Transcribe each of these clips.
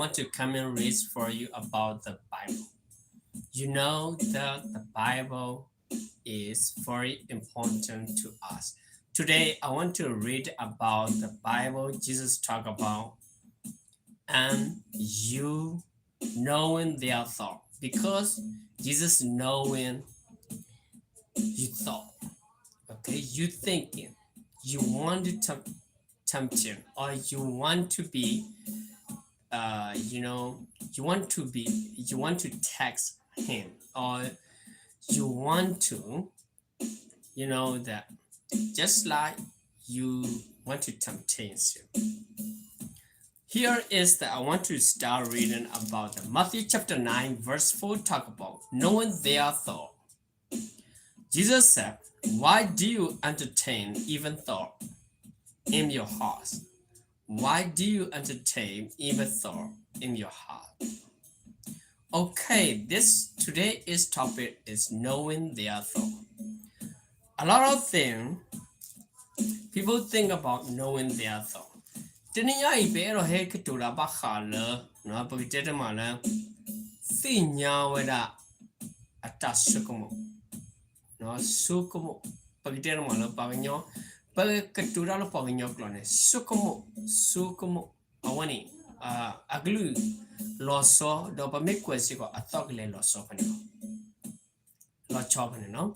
want to come and read for you about the Bible. You know that the Bible is very important to us. Today, I want to read about the Bible Jesus talked about and you knowing their thought because Jesus knowing you thought, okay, you thinking, you want to tempt him or you want to be you want to text him or you want to that just like you want to tempt him. Here is that I want to start reading about the Matthew chapter 9 verse 4 talk about knowing their thought. Jesus said, why do you entertain even thought in your heart? Why do you entertain even thought in your heart? Okay, today's topic is knowing their thought. A lot of things people think about knowing their thought. တနည်းအားဖြင့်ပဲတော့ဟဲကတူတာဘာခါလနော်ပကတဲ့တမလဲသိညာဝဒအတဆုကမနော်ဆုကမပကတဲ့တမလဲပါညောပကတူတာလပါညောကလနဲ့ဆုကမအဝနီအဂလူလောစောတော့ပမေကွယ်စီကအတော့ကလေးလောစောဖနေလောချောဖနေနော်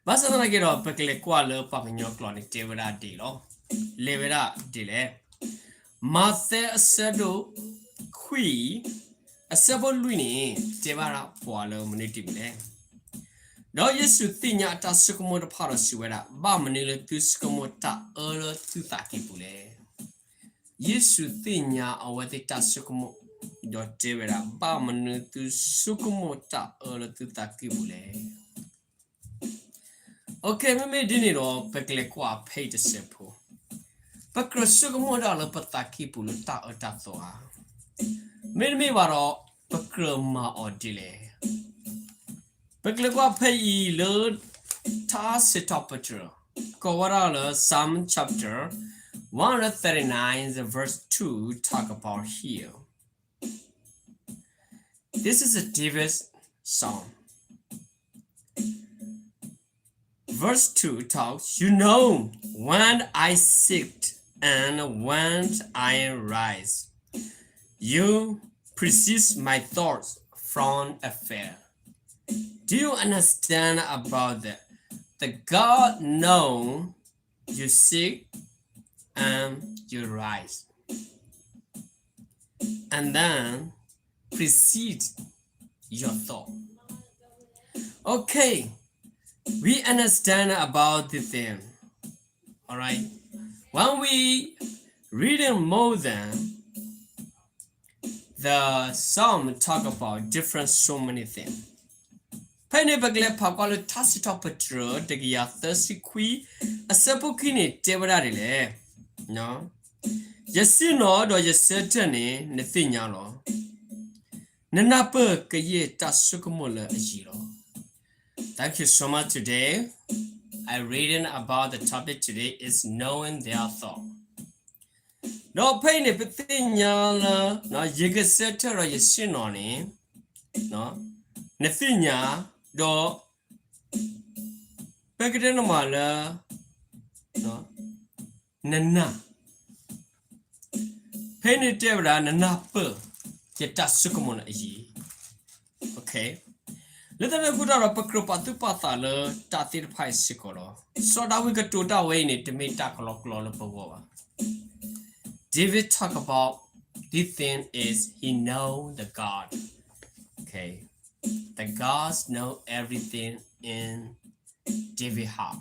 ဘာစနာကေတော့ပကလေးကွာလပါညောကလနဲ့တေဝရာဒီလောလေဝရာဒီလေMathew asedo qui asebo luini tebara poalo muniti bile do yesu tinya ta sukumo de pharo siwera ba manile tu sukumo ta olo tu ta ki bule yesu tinya awati ta sukumo do tebera ba manile tu sukumo ta olo tu ta ki bule okay me dini do pekle kwa page sepo Pakro sukumo da lo pataki pulu ta otatsoa. Mirmi waro pakro ma odile. Pakle kwa pay lo ta sitopatro. Kowara lo Psalm chapter 139 the verse 2 talk about here. This is a David song. Verse 2 talks, you know when I sit and when I rise, you precede my thoughts from afar. Do you understand about that? The God know you sit and you rise, and then precede your thought. Okay, we understand about the thing. All right. When we reading more than the psalm talk about different so many things. Penny bagle pakalo tasito patro degia thirsty qui a simple kini tevarile. No. Yasino do yasetani nethinyalo. Nanapa kaye tasukumola ajiro. Thank you so much today. I reading about the topic today is knowing their thought. No pain if it nyala no yiga setter or yasinoni no Nethinya do Pekadenomala no Nana Penny Devra Nana per Yetasukumona ye. Okay. Let them put out a pakropatu patala, tatir pai sikolo. So that we got to that way in it to make takalok. David talk about this thing is he know the God. Okay. The gods know everything in David heart.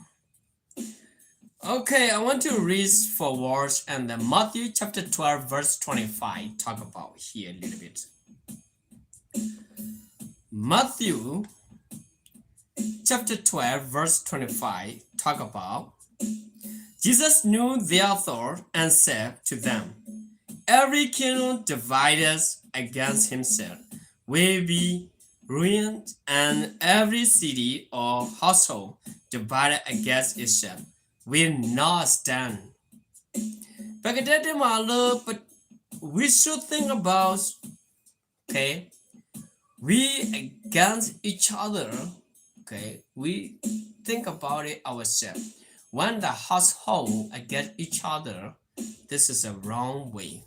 Okay, I want to read for words and then Matthew chapter 12 verse 25 talk about here a little bit. Matthew chapter 12 verse 25 talk about Jesus knew their thought and said to them, every kingdom divided against himself will be ruined, and every city or household divided against itself will not stand. But we should think about Okay, we against each other. Okay, we think about it ourselves. When the household against each other, this is a wrong way.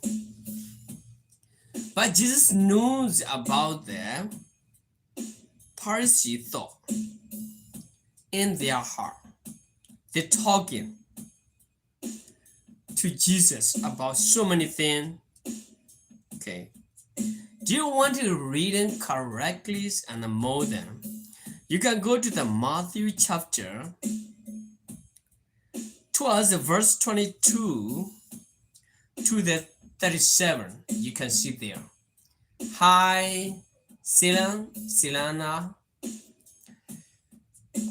But Jesus knows about the Pharisee thought in their heart. They're talking to Jesus about so many things. Okay. Do you want to read it correctly and more than? You can go to the Mathew chapter 12, verse 22 to the 37. You can see there. Hi, Silana.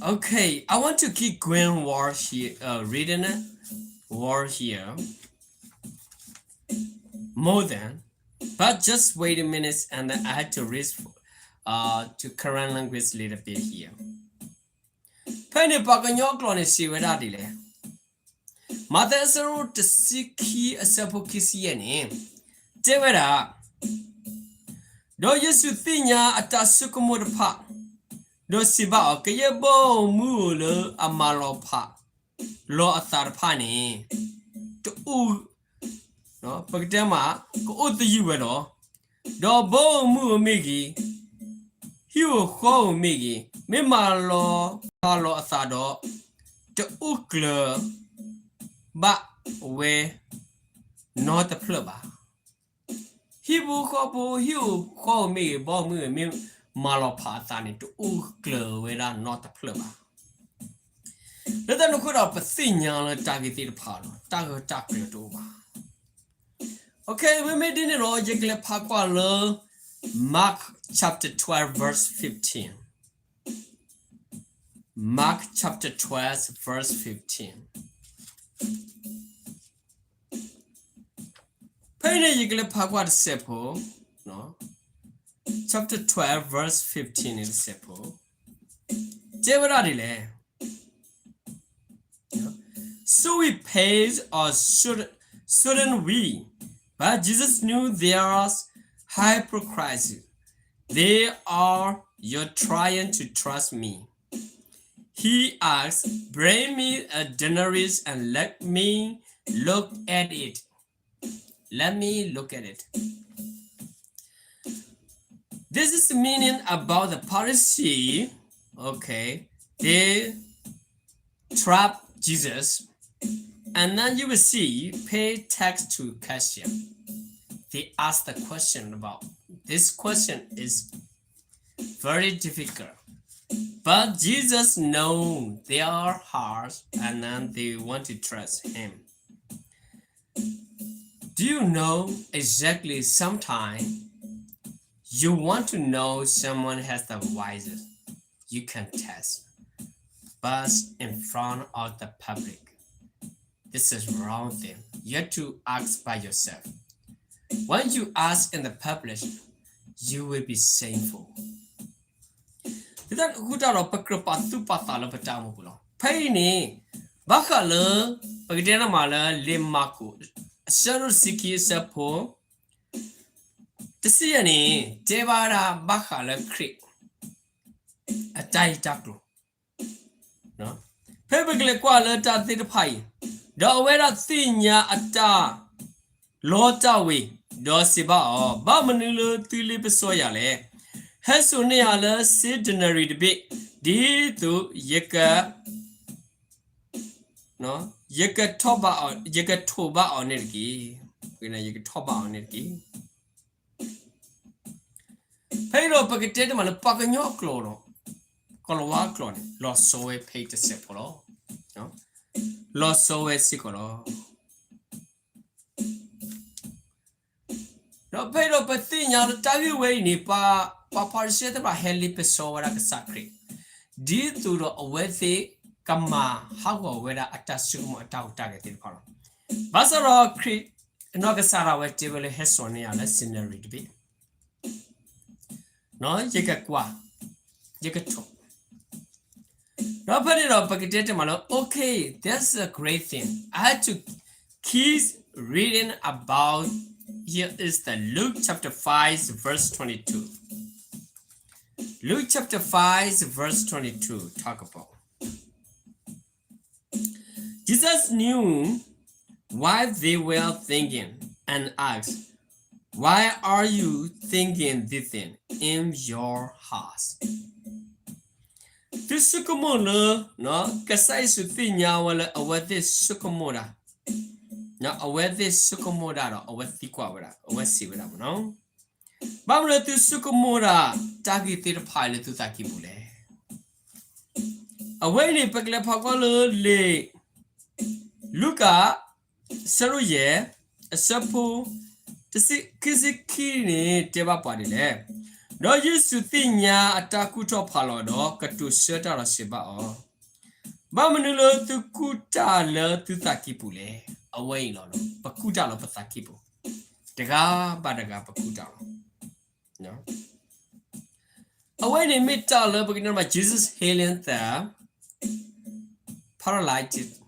Okay, I want to keep going word here, reading it word here. More than, but just wait a minute, and I had to read to current language a little bit here. Penny Paganyo clone si weda dile. Mathew to siki a sapokisiani. Teweda. Do yesu thinya atasukumur pa. Do siba o kayebo mulu amalo pa. Lo athar pani. To u no pagdama ko utu yuwelo. Do bo mu migi. Hiu ho migi. Mimalo palo athado. To ukle ba we not the plumber. Hibu kobo hiu ho me bo mu mi malo pathani to ukle we not the plumber. Let them look up a thing on targeted palo. Target over. Okay, we made in it all jiggly pakwa. Mark chapter 12, verse 15. Mark chapter 12, verse 15. Payne jiggly pakwa the simple, no? Chapter 12, verse 15 is simple. Jeveradile. So we pays or shouldn't we? But Jesus knew their hypocrisy. They are you're trying to trust me. He asked, bring me a denarius and let me look at it. Let me look at it. This is the meaning about the Pharisee. Okay, they trap Jesus. And then you will see pay tax to cashier. They ask the question about this question is very difficult. But Jesus knows their hearts and then they want to trust him. Do you know exactly sometime you want to know someone has the wisest? You can test. But in front of the public. This is wrong thing. You have to ask by yourself. When you ask in the public, you will be shameful. That hutaro pakrapatu patala patamulo. Paini bakala pagdena mala limaku. Sharu siki sapo. Tisiani devara bakala creek. A tie taklo. No? Pebble quala tat the pie. Do wera thinya ata lota we do siba ba manilo tulip soyale Hesuneala sidinary debate di to yeka no yeka toba on yeka toba on it when you toba on it Pero paketed man paganyo cloro colowa clone lost so a pay to sepolo no lost so a sicolo no pero patinya the tagi way ni pa parset ba heli pesora ka sakri di to the away kama hago weda atasumo atau targeted paro basaro cre no ka sara we table hesone ala scenery debate no yeka kwa yeka to okay, that's a great thing. I had to keep reading about here is the Luke chapter 5, verse 22. Luke chapter 5, verse 22 talk about. Jesus knew what they were thinking and asked, why are you thinking this thing in your hearts? This sukumola no kasai sutinya wala awati sukumoda. No awati sukumoda no awati kwawara awasi wala no. Bamla tu sukumoda taki tir pile tu taki bule. Away pakla pakolo le Luka saruye asapu Kizikini teba padile. No yisu tinya atakuto palodo katu seta la siba o. Bamanulo tu kuta le tu takipule. Away no pakuta lo patakipu. Daga badaga pakuta lo. No. Away in mid le beginning by Jesus healing the paralyzed.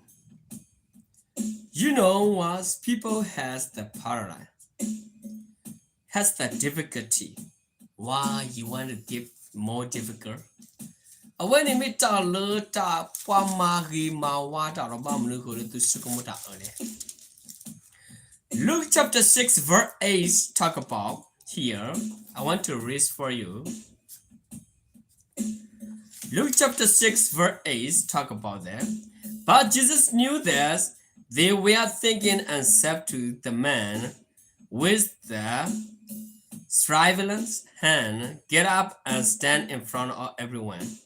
You know what people has the paralyzed. Has the difficulty. Why you want to give more difficult? When you meet a lota, Pamagi, Mawata, or Bamluko to Sukumota early. Luke chapter 6, verse 8 talk about here. I want to read for you. Luke chapter 6, verse 8 talk about that. But Jesus knew that they were thinking and said to the man with the shriveled hand, get up and stand in front of everyone.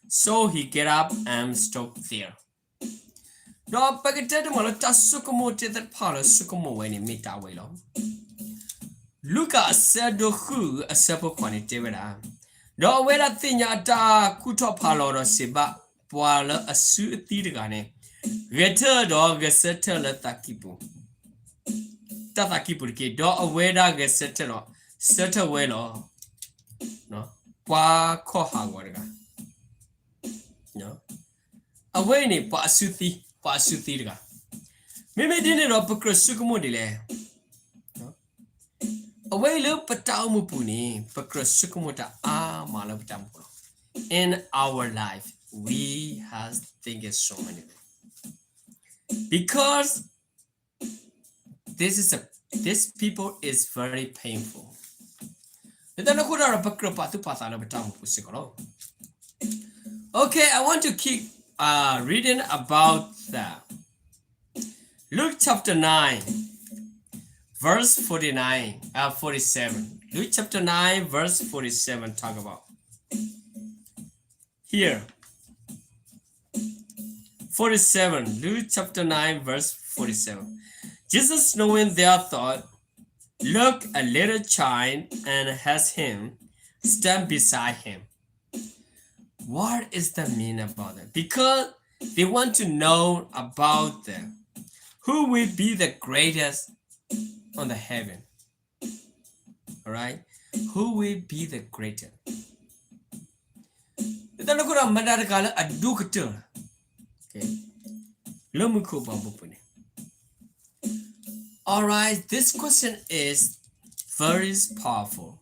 So he get up and stood there. No, but it didn't want to sukumo to that part of sukumo when he meet our way long. Luca said to who a simple quantity with her. No, when I think da kuto palo siba, while a suit tigane. Getter dog a settle at Takipu. Tatakipu ke do away dog a settle. Settle well, no, qua coha warga. No, away ni pasuthi. Mimi dinner up across Sukumodile. No, away look patamupuni, across Sukumota malapatampo. In our life, we have things so many. Because this people is very painful. Okay, I want to keep reading about that. Luke chapter 9, verse 47. Luke chapter 9, verse 47 talk about. Here. 47. Luke chapter 9, verse 47. Jesus, knowing their thought, looked a little child and has him stand beside him. What is the mean about that? Because they want to know about them. Who will be the greatest on the heaven? All right? Who will be the greatest? Okay. All right, this question is very powerful.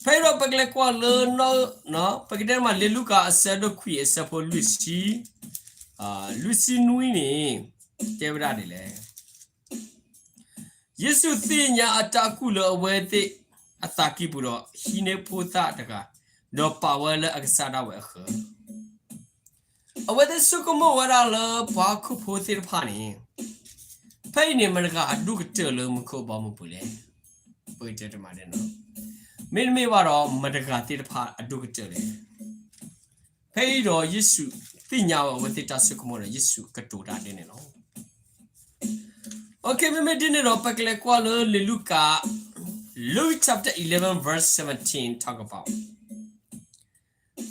Pero pagla kwa learn no pagda ma leluka asado kwi asapo Lucy nui ni tebra de le. Yesu thinya ataku lo awete ataki budo hine pota daga do power le aksada we khe. Awete sukumo wara le pa ku photir phani. Pay ni manaka do tell muko bamupule. Put it no. Min me waro madagati pa do tell. Pay do Yesu thinya with it asukumo Yesu katoda dinero. Okay, we made dinner up Luke chapter 11, verse 17 talk about.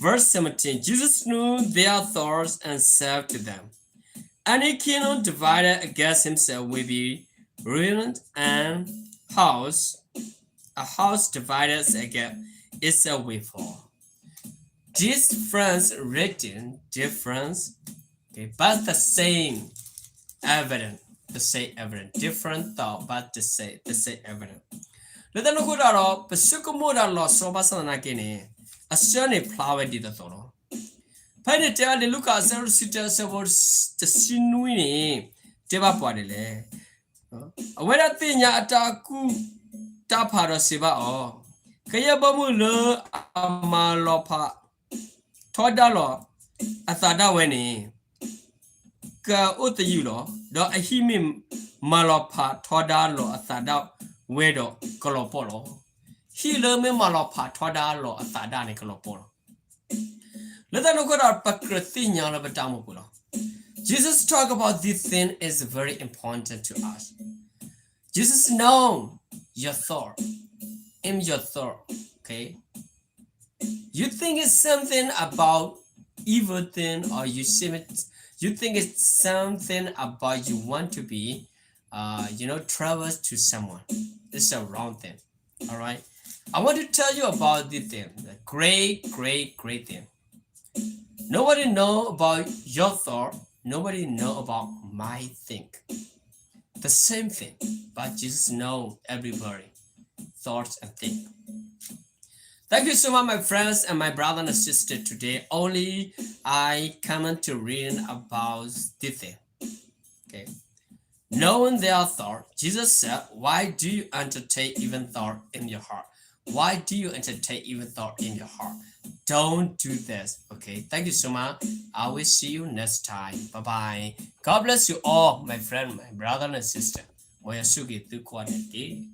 Verse 17, Jesus knew their thoughts and said to them, any kingdom divided against himself will be ruined, and a house divided against itself will fall. Difference written, difference, okay, but the same evidence. the same evidence. Different thought, but the same evidence. Let the look at all, but Sukumoda lost so basanakini. A sunny flower did the thought. Penny tell the look at several sitters about the sinuini. Teba podile. When I think Yataku taparo siba or Kayabamulo amalopa. Todalo. I thought that when Ka uta yulo, do a himim malopa todalo a thada wedo colopolo. He learned me malopa todalo a thadani colopolo. Let us look at our pakratinya of Batamukulo. Jesus talk about this thing is very important to us. Jesus know your thought. In your thought, okay? You think it's something about evil thing or you think it's something about you want to be trouble to someone. It's a wrong thing. All right. I want to tell you about this thing, the great thing. Nobody know about your thought. Nobody know about my think. The same thing, but Jesus know everybody thoughts and think. Thank you so much, my friends and my brother and sister. Today, only I come to reading about this thing. Okay. Knowing their thought, Jesus said, why do you entertain even thought in your heart? Why do you entertain even thought in your heart? Don't do this. Okay. Thank you so much. I will see you next time. Bye-bye. God bless you all, my friend, my brother and sister. Moyasugi tu kwa de.